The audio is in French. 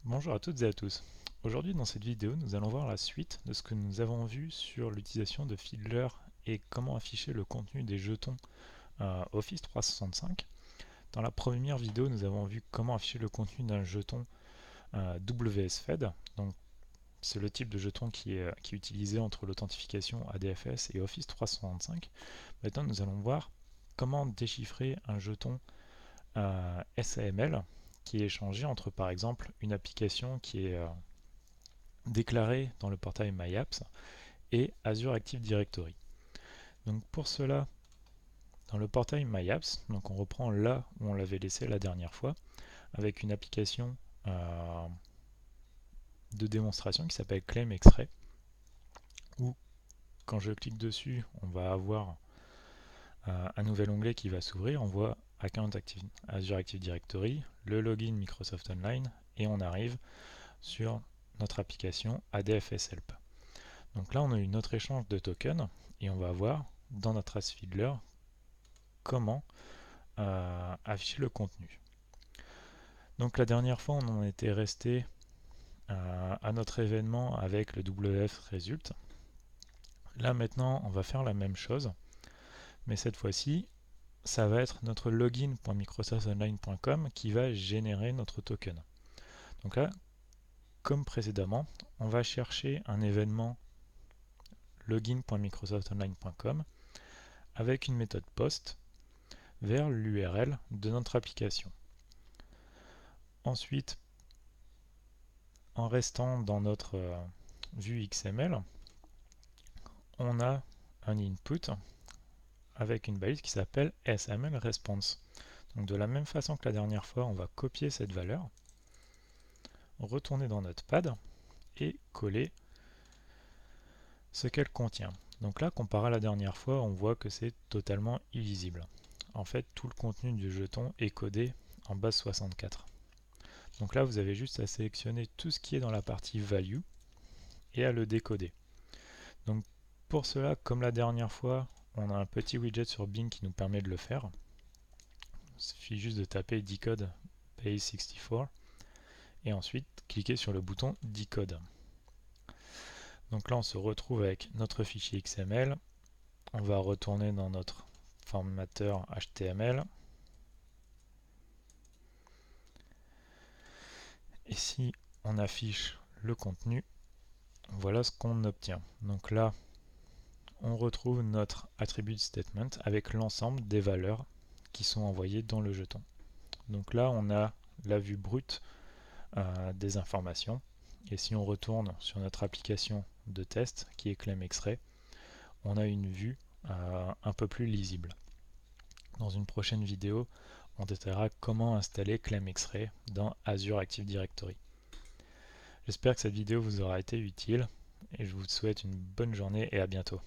Bonjour à toutes et à tous. Aujourd'hui dans cette vidéo nous allons voir la suite de ce que nous avons vu sur l'utilisation de Fiddler et comment afficher le contenu des jetons Office 365. Dans la première vidéo nous avons vu comment afficher le contenu d'un jeton WSFed. Donc c'est le type de jeton qui est utilisé entre l'authentification ADFS et Office 365. Maintenant nous allons voir comment déchiffrer un jeton SAML qui est échangé entre par exemple une application qui est déclarée dans le portail MyApps et Azure Active Directory. Donc pour cela, dans le portail MyApps, donc on reprend là où on l'avait laissé la dernière fois, avec une application de démonstration qui s'appelle Claim X-Ray, où quand je clique dessus, on va avoir un nouvel onglet qui va s'ouvrir. On voit Account Active, Azure Active Directory, le login Microsoft Online, et on arrive sur notre application ADFS Help. Donc là, on a eu notre échange de tokens, et on va voir dans notre AsFiddler comment afficher le contenu. Donc la dernière fois, on en était resté à notre événement avec le WF Result. Là maintenant, on va faire la même chose, mais cette fois-ci, ça va être notre login.microsoftonline.com qui va générer notre token. Donc là, comme précédemment, on va chercher un événement login.microsoftonline.com avec une méthode post vers l'URL de notre application. Ensuite, en restant dans notre vue XML, on a un input avec une balise qui s'appelle SML response. Donc de la même façon que la dernière fois, on va copier cette valeur, retourner dans notre pad et coller ce qu'elle contient. Donc là, comparé à la dernière fois, on voit que c'est totalement illisible. En fait, tout le contenu du jeton est codé en base 64. Donc là, vous avez juste à sélectionner tout ce qui est dans la partie value et à le décoder. Donc pour cela, comme la dernière fois, on a un petit widget sur Bing qui nous permet de le faire. Il suffit juste de taper decode base64 et ensuite cliquer sur le bouton decode. Donc là, on se retrouve avec notre fichier XML. On va retourner dans notre formateur HTML. Et si on affiche le contenu, voilà ce qu'on obtient. Donc là, on retrouve notre attribute statement avec l'ensemble des valeurs qui sont envoyées dans le jeton. Donc là, on a la vue brute des informations. Et si on retourne sur notre application de test qui est Claim X-Ray, on a une vue un peu plus lisible. Dans une prochaine vidéo, on détaillera comment installer Claim X-Ray dans Azure Active Directory. J'espère que cette vidéo vous aura été utile et je vous souhaite une bonne journée et à bientôt.